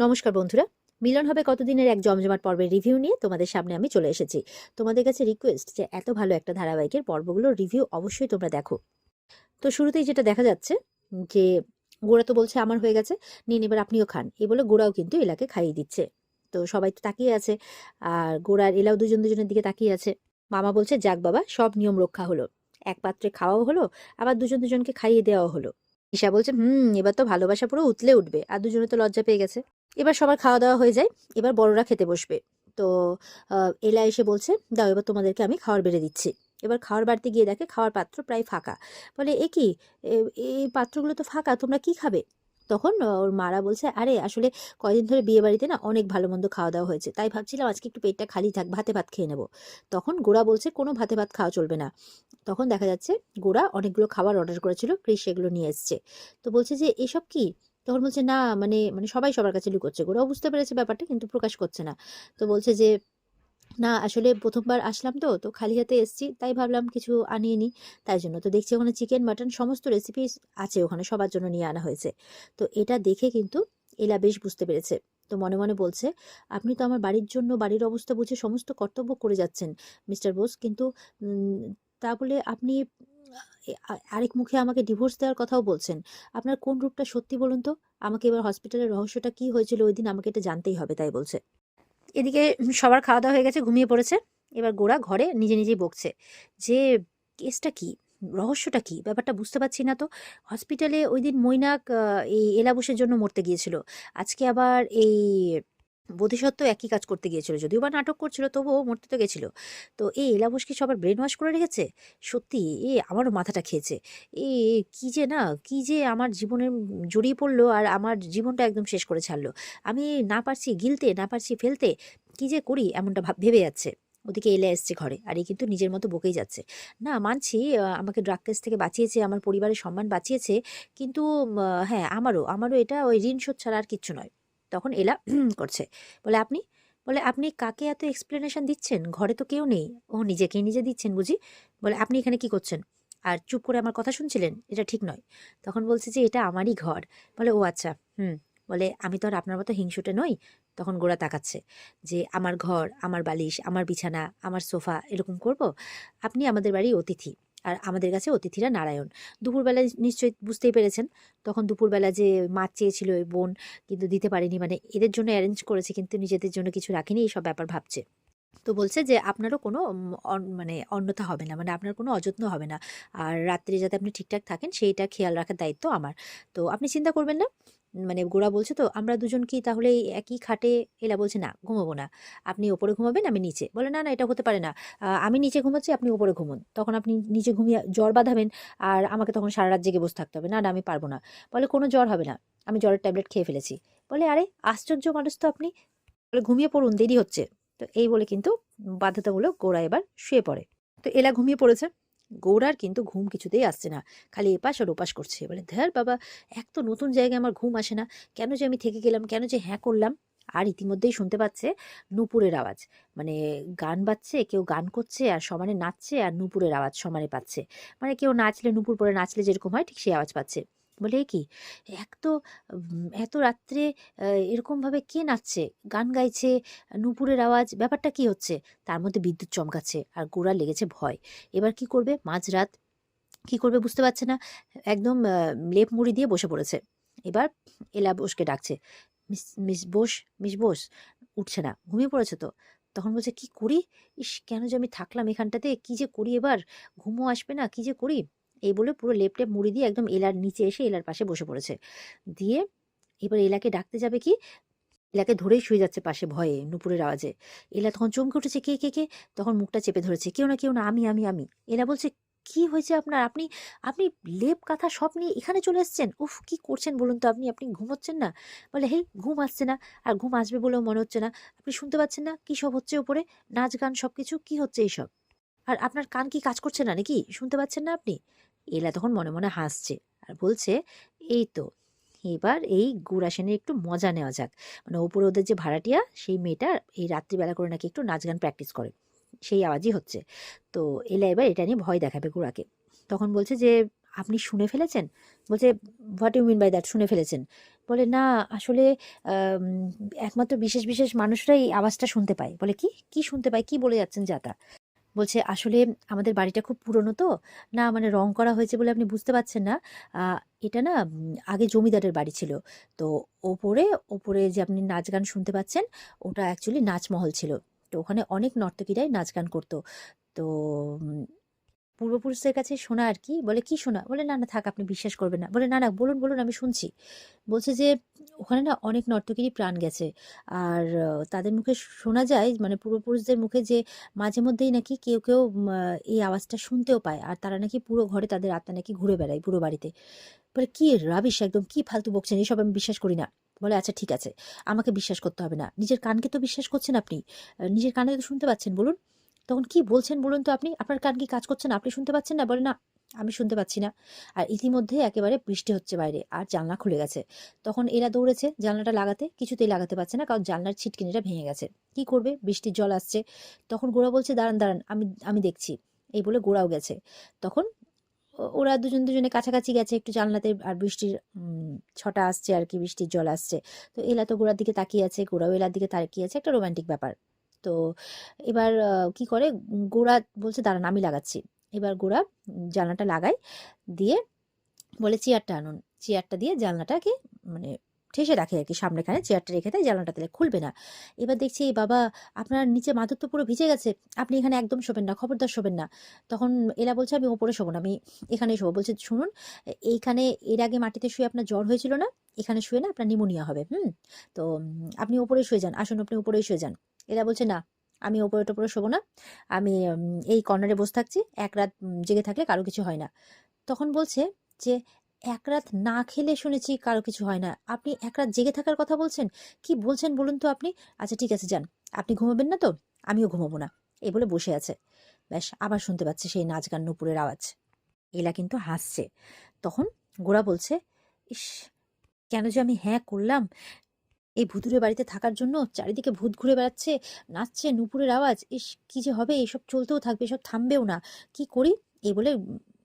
নমস্কার বন্ধুরা, মিলন হবে কতদিনের এক জমজমাট পর্বের রিভিউ নিয়ে তোমাদের সামনে আমি চলে এসেছি। তোমাদের কাছে রিকোয়েস্ট যে এত ভালো একটা ধারাবাহিকের পর্বগুলোর রিভিউ অবশ্যই তোমরা দেখো। তো শুরুতেই যেটা দেখা যাচ্ছে যে গোড়া তো বলছে আমার হয়ে গেছে, নিন এবার আপনিও খান, এই বলে গোড়াও কিন্তু এলাকে খাইয়ে দিচ্ছে। তো সবাই তো তাকিয়ে আছে, আর গোড়ার এলাও দুজন দুজনের দিকে তাকিয়ে আছে। মামা বলছে যাক বাবা, সব নিয়ম রক্ষা হলো, এক পাত্রে খাওয়াও হলো, আবার দুজন দুজনকে খাইয়ে দেওয়াও হলো। ঈশা বলছে এবার তো ভালোবাসা পুরো উতলে উঠবে, আর দুজনে তো লজ্জা পেয়ে গেছে। এবার সবার খাওয়া দাওয়া হয়ে যায়, এবার বড়রা খেতে বসবে। তো এলা এসে বলছে দাও এবার তোমাদেরকে আমি খাবার বেড়ে দিচ্ছি। এবার খাবার বাড়তে গিয়ে দেখে খাওয়ার পাত্র প্রায় ফাঁকা। বলে এ কি, এই পাত্রগুলো তো ফাঁকা, তোমরা কি খাবে? তখন ওর মারা বলছে আরে আসলে কয়দিন ধরে বিয়ে বাড়িতে না অনেক ভালো মন্দ খাওয়া দাওয়া হয়েছে, তাই ভাবছিলাম আজকে একটু পেটটা খালি থাক, ভাতে ভাত খেয়ে নেবো। তখন গোড়া বলছে কোনো ভাতে ভাত খাওয়া চলবে না। তখন দেখা যাচ্ছে গোড়া অনেকগুলো খাবার অর্ডার করেছিল, ক্রিস সেগুলো নিয়ে এসছে। তো বলছে যে এসব কি? তখন বলছে না মানে মানে সবাই সবার কাছে লুকোচ্ছে, গোড়াও বুঝতে পেরেছে ব্যাপারটা কিন্তু প্রকাশ করছে না। তো বলছে যে না আসলে প্রথমবার আসলাম, তো তো খালি হাতে এসেছি, তাই ভাবলাম কিছু আনিয়ে নিই। তাই জন্য তো দেখছি ওখানে চিকেন মাটন সমস্ত রেসিপি আছে, ওখানে সবার জন্য নিয়ে আনা হয়েছে। তো এটা দেখে কিন্তু এলা বেশ বুঝতে পেরেছে। তো মনে মনে বলছে আপনি তো আমার বাড়ির জন্য বাড়ির অবস্থা বুঝে সমস্ত কর্তব্য করে যাচ্ছেন মিস্টার বোস, কিন্তু উম, তা বলে আপনি আরেক মুখে আমাকে ডিভোর্স দেওয়ার কথাও বলছেন। আপনার কোন রূপটা সত্যি বলুন তো? আমাকে এবার হসপিটালের রহস্যটা কি হয়েছিল ওই দিন আমাকে এটা জানতেই হবে, তাই বলছে। এদিকে সবার খাওয়া দাওয়া হয়ে গেছে, ঘুমিয়ে পড়েছে। এবার গোরা ঘরে নিজে নিজেই বকছে যে কেসটা কি, রহস্যটা কি, ব্যাপারটা বুঝতে পারছি না তো। হসপিটালে ওই দিন মৈনাক এই এলাবসের জন্য মরতে গিয়েছিল, আজকে আবার এই বোধিসত্ত্ব একই কাজ করতে গিয়েছিল, যদিও বা নাটক করছিল তবুও মরতে তো গেছিল। তো এই এলাবস কি সবার ব্রেন ওয়াশ করে রেখেছে? সত্যি আমারও মাথাটা খেয়েছে। এ কি যে না, কি যে আমার জীবনে জড়িয়ে পড়লো আর আমার জীবনটা একদম শেষ করে ছাড়লো। আমি না পারছি গিলতে, না পারছি ফেলতে, কি যে করি এমনটা ভেবে যাচ্ছে। ওদিকে এলে এসছে ঘরে, আর এই কিন্তু নিজের মতো বকেই যাচ্ছে। না মানছি, আমাকে ড্রাগ কেস থেকে বাঁচিয়েছে, আমার পরিবারের সম্মান বাঁচিয়েছে, কিন্তু হ্যাঁ আমারও আমারও এটা ওই ঋণ শোধ ছাড়া আর কিচ্ছু নয়। তখন এলা করছে, বলে আপনি, বলে আপনি কাকে এত এক্সপ্লেনেশন দিচ্ছেন, ঘরে তো কেউ নেই। ও নিজেকেই নিজে দিচ্ছেন বুঝি? বলে আপনি এখানে কি করছেন আর চুপ করে আমার কথা শুনছিলেন? এটা ঠিক নয়। তখন বলছে যে এটা আমারই ঘর। বলে ও আচ্ছা, হুম। বলে আমি তো আর আপনার মতো হিংসুটে নই। তখন গোরা তাকাচ্ছে যে আমার ঘর, আমার বালিশ, আমার বিছানা, আমার সোফা এরকম করব? আপনি আমাদের বাড়ির অতিথি, আর আমাদের কাছে অতিথিরা নারায়ণ। দুপুরবেলা নিশ্চয়ই বুঝতেই পেরেছেন। তখন দুপুরবেলা যে মাছ চেয়েছিল ওই বোন, কিন্তু দিতে পারিনি, মানে এদের জন্য অ্যারেঞ্জ করেছে কিন্তু নিজেদের জন্য কিছু রাখিনি, এইসব ব্যাপার ভাবছে। তো বলছে যে আপনারও কোনো মানে অন্যথা হবে না, মানে আপনার কোনো অযত্ন হবে না, আর রাত্রে যাতে আপনি ঠিকঠাক থাকেন সেইটা খেয়াল রাখার দায়িত্ব আমার। তো আপনি চিন্তা করবেন না। মানে গোড়া বলছে তো আমরা দুজন কি তাহলে এই একই খাটে? এলা বলছে না ঘুমাবো না, আপনি ওপরে ঘুমাবেন আমি নিচে। বলে না না এটা হতে পারে না, আমি নিচে ঘুমাচ্ছি আপনি ওপরে ঘুমুন, তখন আপনি নিচে ঘুমিয়ে জ্বর বাঁধাবেন, আর আমাকে তখন সারা রাত জেগে বসে থাকতে হবে। না না আমি পারবো না। বলে কোনো জ্বর হবে না, আমি জ্বরের ট্যাবলেট খেয়ে ফেলেছি। বলে আরে আশ্চর্য মানুষ তো আপনি। বলে ঘুমিয়ে পড়ুন, দেরি হচ্ছে। তো এই বলে কিন্তু বাধ্যতামূলক গোড়া এবার শুয়ে পড়ে। তো এলা ঘুমিয়ে পড়েছে। গৌড়ার কিন্তু ঘুম কিছুতেই আসছে না, খালি এপাশ আর ওপাশ করছে। বলে ধ্যার বাবা, এক তো নতুন জায়গায় আমার ঘুম আসে না, কেন যে আমি থেকে গেলাম, কেন যে হ্যাঁ করলাম। আর ইতিমধ্যেই শুনতে পাচ্ছে নূপুরের আওয়াজ, মানে গান বাজছে, কেউ গান করছে আর সমানে নাচছে, আর নূপুরের আওয়াজ সমানে পাচ্ছে। মানে কেউ নাচলে, নূপুর পরে নাচলে যেরকম হয় ঠিক সেই আওয়াজ পাচ্ছে। বলে এ কি, এক তো এত রাত্রে এরকমভাবে কে নাচছে, গান গাইছে, নূপুরের আওয়াজ, ব্যাপারটা কি হচ্ছে? তার মধ্যে বিদ্যুৎ চমকাচ্ছে, আর গোড়ার লেগেছে ভয়। এবার কি করবে, মাঝরাত কি করবে বুঝতে পারছে না। একদম লেপ মুড়ি দিয়ে বসে পড়েছে। এবার এলা বোসকে ডাকছে, miss miss Bose, miss Bose. উঠছে না, ঘুমিয়ে পড়েছে তো। তখন বলছে কি করি, ইস কেন যে আমি থাকলাম এখানটাতে, কি যে করি এবার, ঘুমও আসবে না, কি যে করি। এই বলে পুরো লেপ টেপ মুড়ি দিয়ে একদম এলার নিচে এসে এলার পাশে বসে পড়েছে। দিয়ে এবার এলাকে ডাকতে যাবে কি, এলাকে ধরেই শুয়ে যাচ্ছে পাশে ভয়ে নূপুরের আওয়াজে। এলা তখন চমকে উঠেছে, কে কে কে? তখন মুখটা চেপে ধরেছে, কেউ না কেউ না, আমি আমি আমি। এলা বলছে কি হয়েছে আপনার, আপনি আপনি লেপ কাঁথা সব নিয়ে এখানে চলে এসেছেন? উফ কি করছেন বলুন তো, আপনি আপনি ঘুমোচ্ছেন না? বলে হেই ঘুম আসছে না, আর ঘুম আসবে বলেও মনে হচ্ছে না। আপনি শুনতে পাচ্ছেন না কি সব হচ্ছে উপরে, নাচ গান সবকিছু, কি হচ্ছে এইসব? আর আপনার কান কি কাজ করছে না নাকি, শুনতে পাচ্ছেন না আপনি? এলা তখন মনে মনে হাসছে আর বলছে এই তো, এবার এই গুড়াসেনের একটু মজা নেওয়া যাক। মানে ওপরে ওদের যে ভাড়াটিয়া সেই মেয়েটা এই রাত্রিবেলা করে নাকি একটু নাচ গান প্র্যাকটিস করে, সেই আওয়াজই হচ্ছে। তো এলা এবার এটা নিয়ে ভয় দেখাবে গুড়াকে। তখন বলছে যে আপনি শুনে ফেলেছেন? বলছে what you mean by that, শুনে ফেলেছেন? বলে না আসলে আম, একমাত্র বিশেষ বিশেষ মানুষরাই এই আওয়াজটা শুনতে পায়। বলে কি কি শুনতে পায়, কি বলে যাচ্ছেন যা তা। বলছে আসলে আমাদের বাড়িটা খুব পুরনো তো, না মানে রং করা হয়েছে বলে আপনি বুঝতে পারছেন না। আহ, এটা না আগে জমিদারের বাড়ি ছিল। তো ওপরে ওপরে যে আপনি নাচ গান শুনতে পাচ্ছেন, ওটা অ্যাকচুয়ালি নাচমহল ছিল। তো ওখানে অনেক নর্তকীরাই নাচ গান করতো। তো পূর্বপুরুষদের কাছে শোনা আর কি। বলে কি শোনা? বলে না না থাক, আপনি বিশ্বাস করবেন না। বলে না না বলুন বলুন, আমি শুনছি। বলছে যে ওখানে না অনেক নর্তকীরই প্রাণ গেছে। আর তাদের মুখে শোনা যায়, মানে পূর্বপুরুষদের মুখে, যে মাঝে মধ্যেই নাকি কেউ কেউ এই আওয়াজটা শুনতেও পায়, আর তারা নাকি পুরো ঘরে তাদের আত্মা নাকি ঘুরে বেড়ায় পুরো বাড়িতে। বলে কি রাবিশ, একদম কি ফালতু বকছেন, এসব আমি বিশ্বাস করি না। বলে আচ্ছা ঠিক আছে, আমাকে বিশ্বাস করতে হবে না, নিজের কানকে তো বিশ্বাস করছেন আপনি, নিজের কানে তো শুনতে পাচ্ছেন, বলুন। তখন কি বলছেন বলুন তো আপনি, আপনার কান কি কাজ করছে না, আপনি শুনতে পাচ্ছেন না? বলে না, আমি শুনতে পাচ্ছি না। আর ইতিমধ্যে একেবারে বৃষ্টি হচ্ছে বাইরে, আর জানলা খুলে গেছে। তখন এরা দৌড়েছে জানলাটা লাগাতে, কিছুতেই লাগাতে পারছে না, কারণ জানলার ছিটকিনিটা ভেঙে গেছে। কি করবে, বৃষ্টির জল আসছে। তখন গোড়া বলছে দাঁড়ান দাঁড়ান, আমি আমি দেখছি। এই বলে গোড়াও গেছে। তখন ওরা দুজন দুজনে কাছাকাছি গেছে একটু জানলাতে, আর বৃষ্টির ছটা আসছে আর কি, বৃষ্টির জল আসছে। তো এলা তো গোড়ার দিকে তাকিয়ে আছে, গোড়াও এলার দিকে তাকিয়ে আছে, একটা রোমান্টিক ব্যাপার। তো এবার কি করে, গোড়া বলছে দাঁড়ান আমি লাগাচ্ছি। এবার গোড়া জানলাটা লাগায়, দিয়ে বলে চেয়ারটা আনুন। চেয়ারটা দিয়ে জানলাটাকে মানে ঠেসে রাখে আর কি, সামনেখানে চেয়ারটা রেখে দেয়, জানলাটা তাহলে খুলবে না। এবার দেখছি এই বাবা, আপনার নিচে মাদুর তো পুরো ভিজে গেছে, আপনি এখানে একদম শোবেন না, খবরদার শোবেন না। তখন এলা বলছে আমি ওপরে শোবো না, আমি এখানেই শোবো। বলছে শুনুন, এইখানে এর আগে মাটিতে শুয়ে আপনার জ্বর হয়েছিল না, এখানে শুয়ে না আপনার নিমোনিয়া হবে। তো আপনি ওপরে শুয়ে যান, আসুন আপনি উপরেই শুয়ে যান। এরা বলছে না, আমি ওপরে টোপরে শোবো না, আমি এই কর্নারে বসে থাকছি, এক রাত জেগে থাকলে কারো কিছু হয় না। তখন বলছে যে এক রাত না খেলে শুনেছি কারো কিছু হয় না, আপনি এক রাত জেগে থাকার কথা বলছেন, কি বলছেন বলুন তো আপনি। আচ্ছা ঠিক আছে যান, আপনি ঘুমাবেন না তো, আমিও ঘুমাবো না। এই বলে বসে আছে। ব্যাস আবার শুনতে পাচ্ছে সেই নাচ গান নুপুরের আওয়াজ। এলা কিন্তু হাসছে। তখন গোরা বলছে, ইস, কেন যে আমি হ্যাঁ করলাম, এই ভুতুরে বাড়িতে থাকার জন্য। চারিদিকে ভূত ঘুরে বেড়াচ্ছে, নাচছে, নুপুরের আওয়াজ, ইস কি যে হবে, এসব চলতেও থাকবে, এসব থামবেও না, কি করি। এই বলে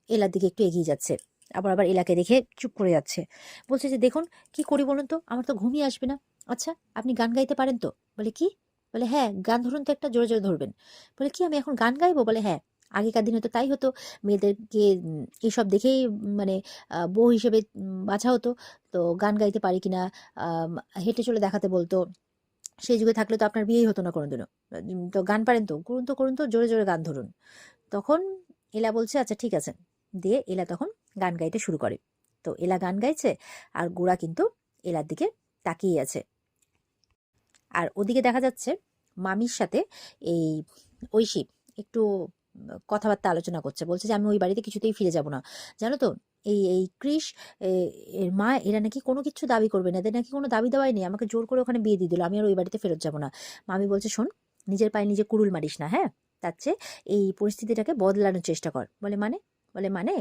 এলার দিকে একটু এগিয়ে যাচ্ছে। আবার আবার এলাকে দেখে চুপ করে যাচ্ছে। বলছে যে দেখুন, কি করি বলুন তো, আমার তো ঘুমিয়ে আসবে না। আচ্ছা আপনি গান গাইতে পারেন তো? বলে কি? বলে হ্যাঁ, গান ধরুন তো একটা, জোরে জোরে ধরবেন। বলে কি আমি এখন গান গাইবো? বলে হ্যাঁ, আগেকার দিনে তো তাই হতো, মেয়েদেরকে এসব দেখেই মানে বউ হিসেবে বাছা হতো। তো গান গাইতে পারি কিনা আম হেঁটে চলে দেখাতে বলতো। সেই যুগে থাকলে তো আপনার বিয়েই হতো না কোনোদিনও। তো গান পারেন তো? করুন তো, করুন তো, জোরে, জোরে গান ধরুন। তখন এলা বলছে, "আচ্ছা ঠিক আছে।" দিয়ে এলা তখন গান গাইতে শুরু করে। তো এলা গান গাইছে, আর গোরা কিন্তু এলার দিকে তাকিয়ে আছে। আর ওদিকে দেখা যাচ্ছে মামির সাথে এই ঐশী একটু কথাবার্তা আলোচনা করছে। বলছে যে, "আমি ওই বাড়িতে কিছুতেই ফিরে যাব না। জানো তো, এই কৃষ, এ এর মা, এরা নাকি কোনো কিচ্ছু দাবি করবে না। এদের নাকি কোনো দাবি-দাওয়াই নেই। আমাকে জোর করে ওখানে বিয়ে দিয়ে দিল। আমি আর ওই বাড়িতে ফেরত যাব না।" মামি বলছে, "শোন, নিজের পায়ে নিজে কুড়ুল মারিস না, হ্যাঁ? তার চেয়ে এই পরিস্থিতিটাকে বদলানোর চেষ্টা কর।" বলে, "মানে?" বলে, "মানে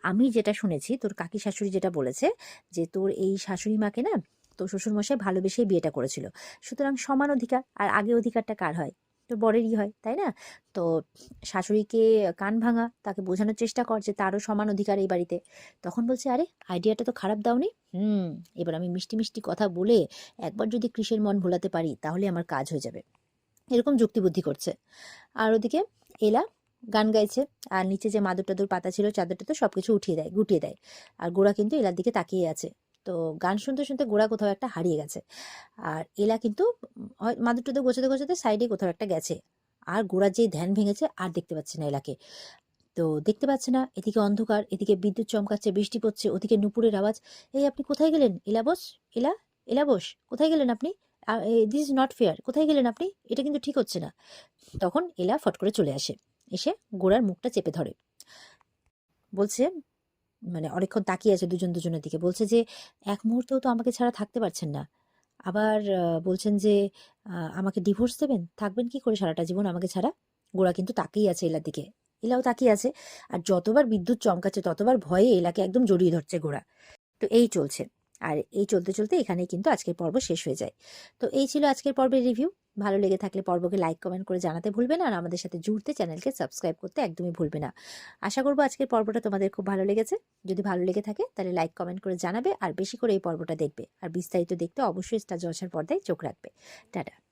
আমি যেটা শুনেছি, তোর কাকি শাশুড়ি যেটা বলেছে, যে তোর এই শাশুড়ি মাকে না তোর শ্বশুরমশাই ভালোবেসেই বিয়েটা করেছিল। সুতরাং সমান অধিকার, আর আগে অধিকারটা কার হয়? তোর বরেরই হয়, তাই না? তো শাশুড়িকে কান ভাঙা, তাকে বোঝানোর চেষ্টা কর যে তারও সমান অধিকার এই বাড়িতে।" তখন বলছে, "আরে আইডিয়াটা তো খারাপ দাওনি। এবার আমি মিষ্টি মিষ্টি কথা বলে একবার যদি কৃষের মন ভোলাতে পারি, তাহলে আমার কাজ হয়ে যাবে।" এরকম যুক্তিবুদ্ধি করছে। আর ওদিকে এলা গান গাইছে, আর নিচে যে মাদুর টাদুর পাতা ছিল, চাদরটা তো সবকিছু উঠিয়ে দেয়, গুটিয়ে দেয়। আর গোরা কিন্তু এলার দিকে তাকিয়ে আছে। তো গান শুনতে শুনতে গোরা কোথাও একটা হারিয়ে গেছে। আর এলা কিন্তু মাদুর টাদুর গোছাতে গোছাতে সাইডে কোথাও একটা গেছে। আর গোরার যেই ধ্যান ভেঙেছে, আর দেখতে পাচ্ছে না এলাকে। তো দেখতে পাচ্ছে না, এদিকে অন্ধকার, এদিকে বিদ্যুৎ চমকাচ্ছে, বৃষ্টি পড়ছে, ওদিকে নুপুরের আওয়াজ। "এই আপনি কোথায় গেলেন? এলা বোস, এলা, এলা বোস, কোথায় গেলেন আপনি? দিস ইজ নট ফেয়ার, কোথায় গেলেন আপনি? এটা কিন্তু ঠিক হচ্ছে না।" তখন এলা ফট করে চলে আসে, এসে গোরার মুখটা চেপে ধরে। বলছে, মানে অনেকক্ষণ তাকিয়ে আছে দুজন দুজনের দিকে, বলছে যে এক মুহূর্তেও তো আমাকে ছাড়া থাকতে পারছেন না। আবার বলছেন যে আমাকে ডিভোর্স দেবেন, থাকবেন কি করে সারাটা জীবন আমাকে ছাড়া? গোরা কিন্তু তাকিয়ে আছে এলার দিকে, এলাও তাকিয়ে আছে। আর যতবার বিদ্যুৎ চমকাচ্ছে, ততবার ভয়ে এলাকে একদম জড়িয়ে ধরছে গোরা। তো এই চলছে। আর এই চলতে চলতে এখানেই কিন্তু আজকের পর্ব শেষ হয়ে যায়। তো এই ছিল আজকের পর্বের রিভিউ। ভালো লেগে থাকলে পর্বকে লাইক কমেন্ট করে জানাতে ভুলবে না, আর আমাদের সাথে জুড়তে চ্যানেলকে সাবস্ক্রাইব করতে একদমই ভুলবে না। আশা করবো আজকের পর্বটা তোমাদের খুব ভালো লেগেছে। যদি ভালো লেগে থাকে তাহলে লাইক কমেন্ট করে জানাবে, আর বেশি করে এই পর্বটা দেখবে, আর বিস্তারিত দেখতে অবশ্যই স্টার জলসার পর্দায় চোখ রাখবে। টাটা।